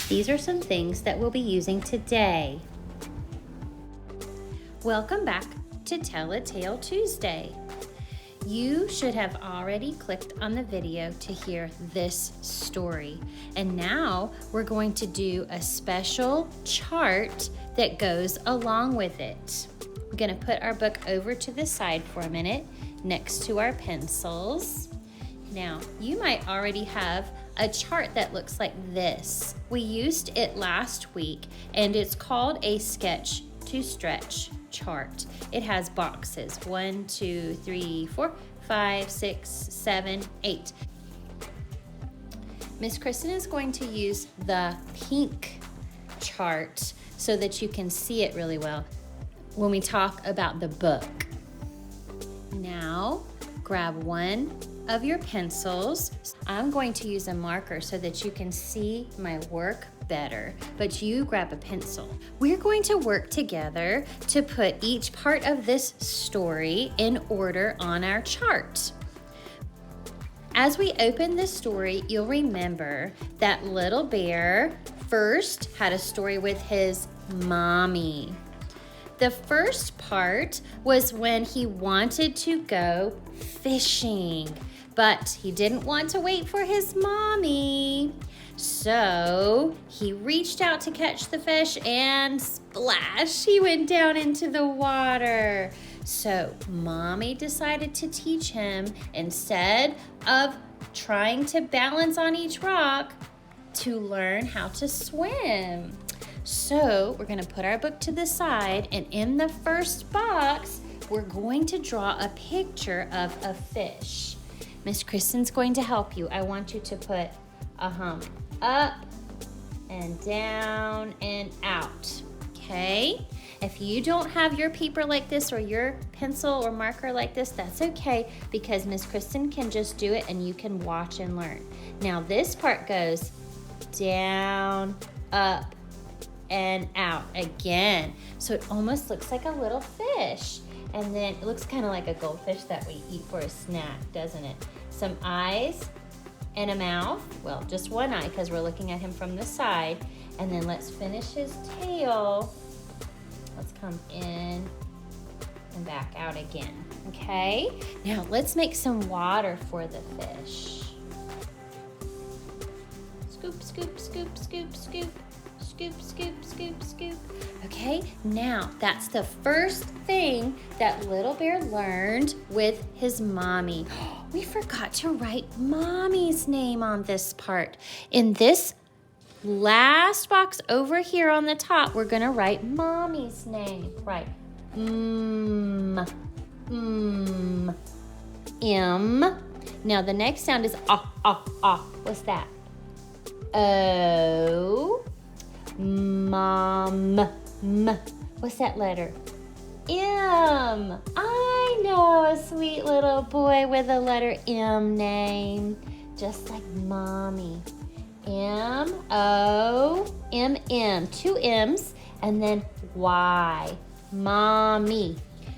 These are some things that we'll be using today. Welcome back to Tell a Tale Tuesday. You should have already clicked on the video to hear this story. And now we're going to do a special chart that goes along with it. We're going to put our book over to the side for a minute next to our pencils. Now, you might already have a chart that looks like this. We used it last week, and it's called a sketch to stretch chart. It has boxes 1, 2, 3, 4, 5, 6, 7, 8. Miss Kristen is going to use the pink chart so that you can see it really well when we talk about the book. Now, grab one of your pencils. I'm going to use a marker so that you can see my work better, but you grab a pencil. We're going to work together to put each part of this story in order on our chart. As we open this story, you'll remember that little bear first had a story with his mommy. The first part was when he wanted to go fishing, but he didn't want to wait for his mommy. So he reached out to catch the fish and splash, he went down into the water. So mommy decided to teach him, instead of trying to balance on each rock, to learn how to swim. So we're gonna put our book to the side, and in the first box, we're going to draw a picture of a fish. Miss Kristen's going to help you. I want you to put a hump up and down and out, okay? If you don't have your paper like this or your pencil or marker like this, that's okay, because Miss Kristen can just do it and you can watch and learn. Now this part goes down, up, and out again. So it almost looks like a little fish. And then it looks kind of like a goldfish that we eat for a snack, doesn't it? Some eyes and a mouth. Well, just one eye because we're looking at him from the side. And then let's finish his tail. Let's come in and back out again, okay? Now let's make some water for the fish. Scoop, scoop, scoop, scoop, scoop. Scoop, scoop, scoop, scoop. Okay, now that's the first thing that little bear learned with his mommy. We forgot to write mommy's name on this part. In this last box over here on the top, we're gonna write mommy's name. Right. M. Now the next sound is ah, ah, ah. What's that? O. Mom. What's that letter? M. I know a sweet little boy with a letter M name, just like mommy. M-O-M-M. 2 M's and then Y. Mommy.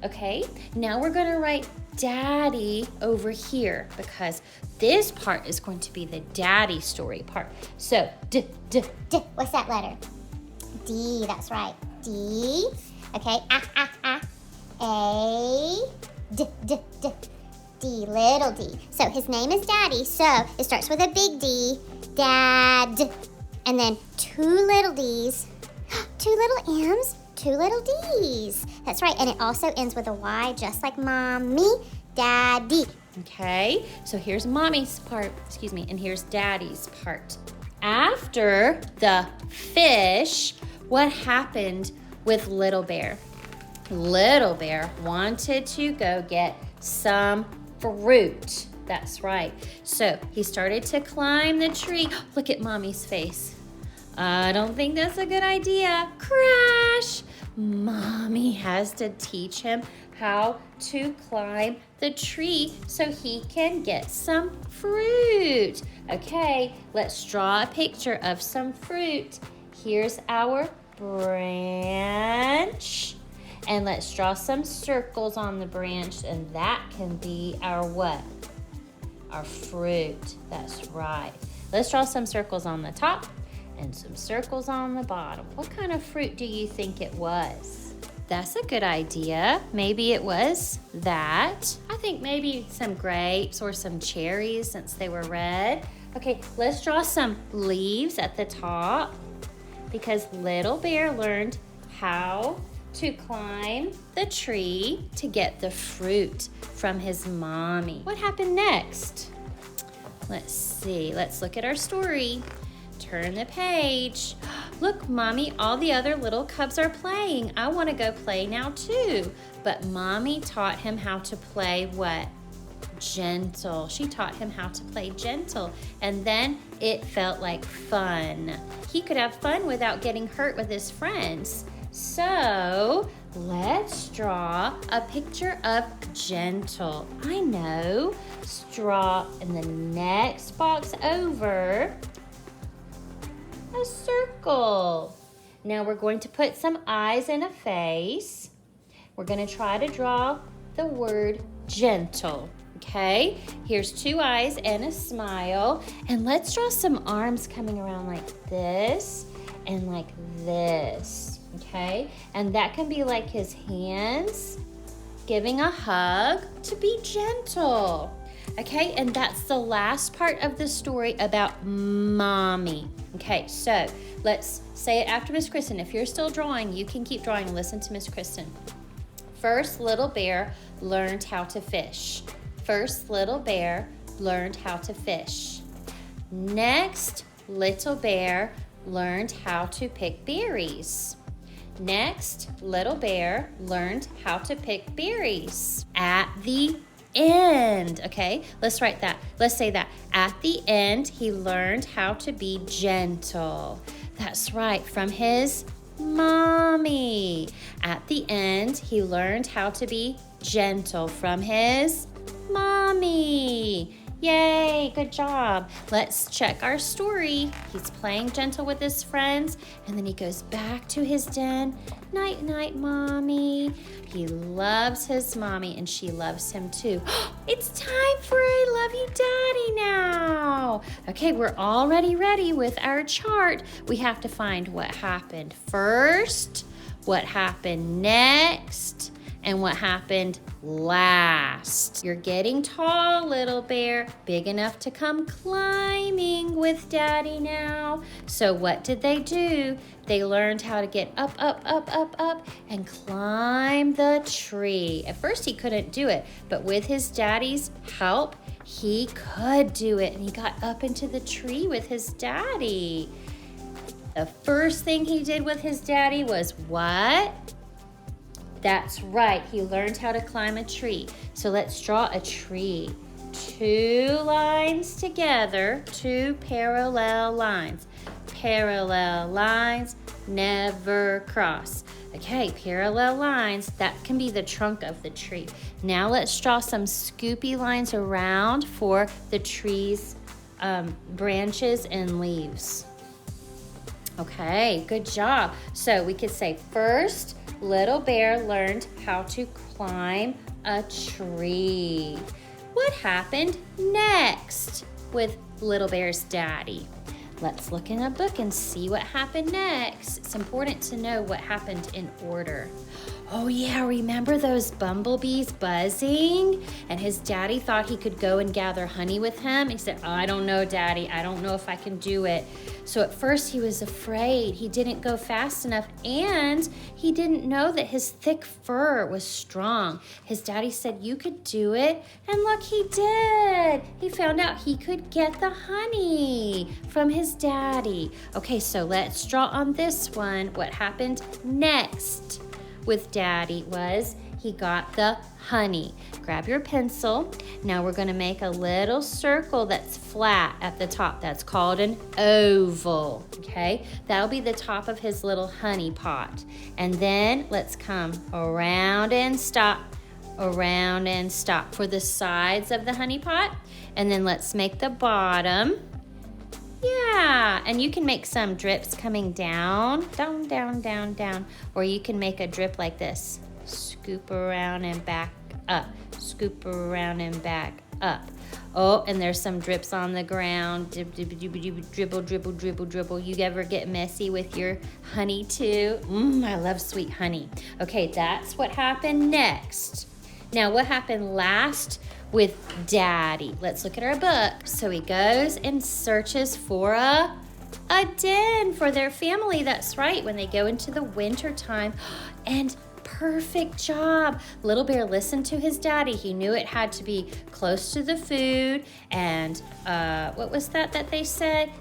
Okay, now we're going to write daddy over here because this part is going to be the daddy story part. So, D. What's that letter? D, that's right. D. Okay, A. D. D, little d. So his name is Daddy, so it starts with a big D. Dad. And then 2 little D's. 2 little M's, 2 little D's. That's right, and it also ends with a Y, just like mommy, daddy. Okay, so here's mommy's part, and here's daddy's part. After the fish, what happened with Little Bear? Little Bear wanted to go get some fruit. That's right. So he started to climb the tree. Look at mommy's face. I don't think that's a good idea. Crash! Mommy has to teach him how to climb the tree so he can get some fruit. Okay, let's draw a picture of some fruit. Here's our branch. And let's draw some circles on the branch, and that can be our what? Our fruit. That's right. Let's draw some circles on the top and some circles on the bottom. What kind of fruit do you think it was? That's a good idea. Maybe it was that. I think maybe some grapes or some cherries since they were red. Okay, let's draw some leaves at the top because little bear learned how to climb the tree to get the fruit from his mommy. What happened next? Let's see. Let's look at our story. Turn the page. Look, Mommy, all the other little cubs are playing. I want to go play now too. But Mommy taught him how to play what? Gentle. She taught him how to play gentle. And then it felt like fun. He could have fun without getting hurt with his friends. So let's draw a picture of gentle. I know. Draw in the next box over a circle. Now we're going to put some eyes and a face. We're going to try to draw the word gentle. Okay, here's 2 eyes and a smile. And let's draw some arms coming around like this and like this. Okay, and that can be like his hands giving a hug to be gentle. Okay, and that's the last part of the story about Mommy. Okay, so let's say it after Miss Kristen. If you're still drawing, you can keep drawing and listen to Miss Kristen. First, little bear learned how to fish. First, little bear learned how to fish. Next, little bear learned how to pick berries. Next, little bear learned how to pick berries. At the end, okay, let's write that. Let's say that. At the end, he learned how to be gentle. That's right, from his mommy. At the end, he learned how to be gentle from his mommy. Yay, good job. Let's check our story. He's playing gentle with his friends, and then he goes back to his den. Night, night, Mommy. He loves his mommy, and she loves him too. It's time for I Love You Daddy now. Okay, we're already ready with our chart. We have to find what happened first, what happened next, and what happened last. You're getting tall, little bear, big enough to come climbing with Daddy now. So what did they do? They learned how to get up, up, up, up, up, and climb the tree. At first he couldn't do it, but with his daddy's help, he could do it, and he got up into the tree with his daddy. The first thing he did with his daddy was what? That's right, he learned how to climb a tree. So let's draw a tree. 2 lines together, 2 parallel lines. Parallel lines never cross. Okay, parallel lines, that can be the trunk of the tree. Now let's draw some scoopy lines around for the tree's branches and leaves. Okay, good job. So we could say first, little bear learned how to climb a tree. What happened next with little bear's daddy? Let's look in a book and see what happened next. It's important to know what happened in order. Oh yeah, remember those bumblebees buzzing? And his daddy thought he could go and gather honey with him. He said, I don't know, Daddy. I don't know if I can do it. So at first he was afraid. He didn't go fast enough, and he didn't know that his thick fur was strong. His daddy said, you could do it. And look, he did. He found out he could get the honey from his daddy. Okay, so let's draw on this one. What happened next with Daddy was he got the honey. Grab your pencil. Now we're going to make a little circle that's flat at the top. That's called an oval, okay? That'll be the top of his little honey pot. And then let's come around and stop for the sides of the honey pot. And then let's make the bottom. Yeah, and you can make some drips coming down, down, down, down, down, or you can make a drip like this. Scoop around and back up, scoop around and back up. Oh, and there's some drips on the ground. Dribble, dribble, dribble, dribble. You ever get messy with your honey too? I love sweet honey. Okay, that's what happened next. Now, what happened last with Daddy? Let's look at our book. So he goes and searches for a den for their family. That's right, when they go into the winter time. And perfect job. Little Bear listened to his daddy. He knew it had to be close to the food and what was that they said?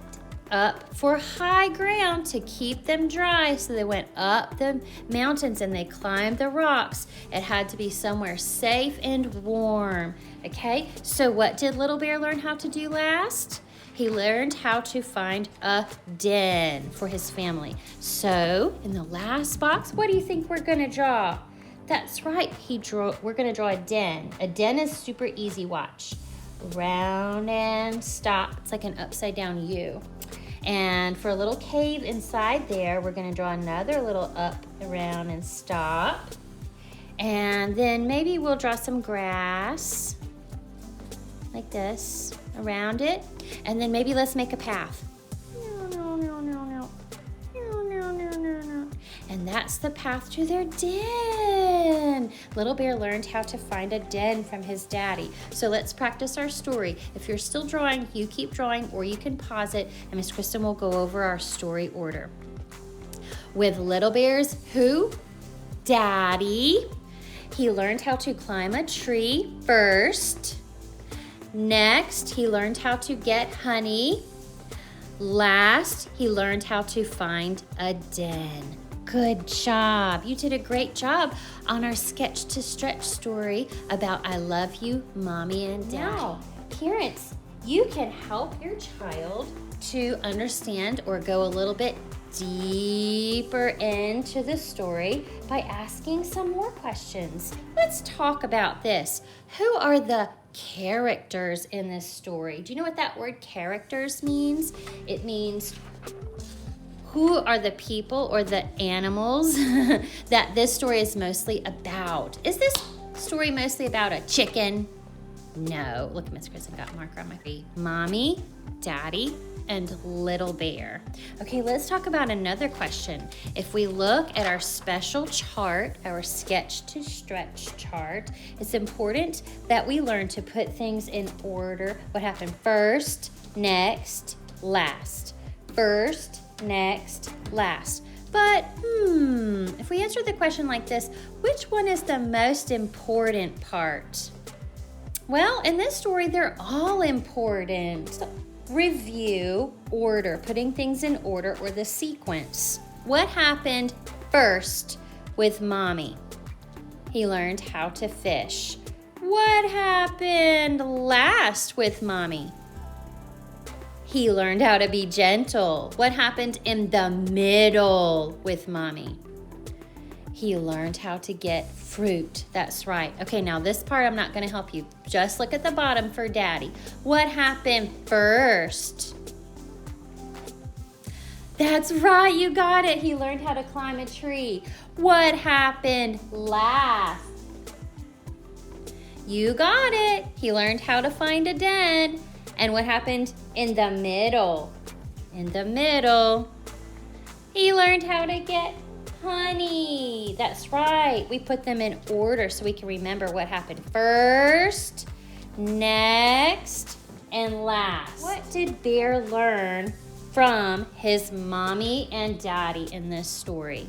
Up for high ground to keep them dry. So they went up the mountains and they climbed the rocks. It had to be somewhere safe and warm. Okay, so what did Little Bear learn how to do last? He learned how to find a den for his family. So in the last box, what do you think we're gonna draw? That's right, we're gonna draw a den. A den is super easy, watch. Round and stop, it's like an upside down U. And for a little cave inside there, we're gonna draw another little up, around, and stop. And then maybe we'll draw some grass, like this, around it. And then maybe let's make a path. And that's the path to their den. Little Bear learned how to find a den from his daddy. So let's practice our story. If you're still drawing, you keep drawing, or you can pause it, and Miss Kristen will go over our story order. With Little Bear's who? Daddy. He learned how to climb a tree first. Next, he learned how to get honey. Last, he learned how to find a den. Good job. You did a great job on our sketch to stretch story about I love you, Mommy and Daddy. Now, parents, you can help your child to understand or go a little bit deeper into the story by asking some more questions. Let's talk about this. Who are the characters in this story? Do you know what that word characters means? It means who are the people or the animals that this story is mostly about. Is this story mostly about a chicken? No. Look, Miss Kristen got a marker on my feet. Mommy, Daddy, and Little Bear. Okay, let's talk about another question. If we look at our special chart, our sketch to stretch chart, it's important that we learn to put things in order. What happened first, next, last. First, next, last. But, if we answer the question like this, which one is the most important part? Well, in this story, they're all important. So, review, order, putting things in order, or the sequence. What happened first with Mommy? He learned how to fish. What happened last with Mommy? He learned how to be gentle. What happened in the middle with Mommy? He learned how to get fruit. That's right. Okay, now this part I'm not going to help you. Just look at the bottom for Daddy. What happened first? That's right, you got it. He learned how to climb a tree. What happened last? You got it. He learned how to find a den. And what happened in the middle? In the middle, he learned how to get honey. That's right. We put them in order so we can remember what happened first, next, and last. What did Bear learn from his Mommy and Daddy in this story?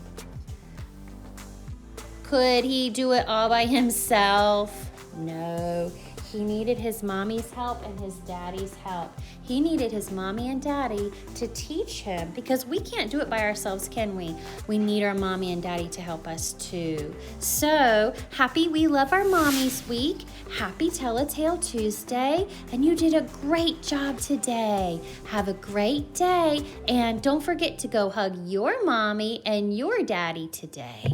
Could he do it all by himself? No. He needed his Mommy's help and his Daddy's help. He needed his Mommy and Daddy to teach him, because we can't do it by ourselves, can we? We need our Mommy and Daddy to help us too. So, happy We Love Our Mommies Week. Happy Tell a Tale Tuesday. And you did a great job today. Have a great day. And don't forget to go hug your Mommy and your Daddy today.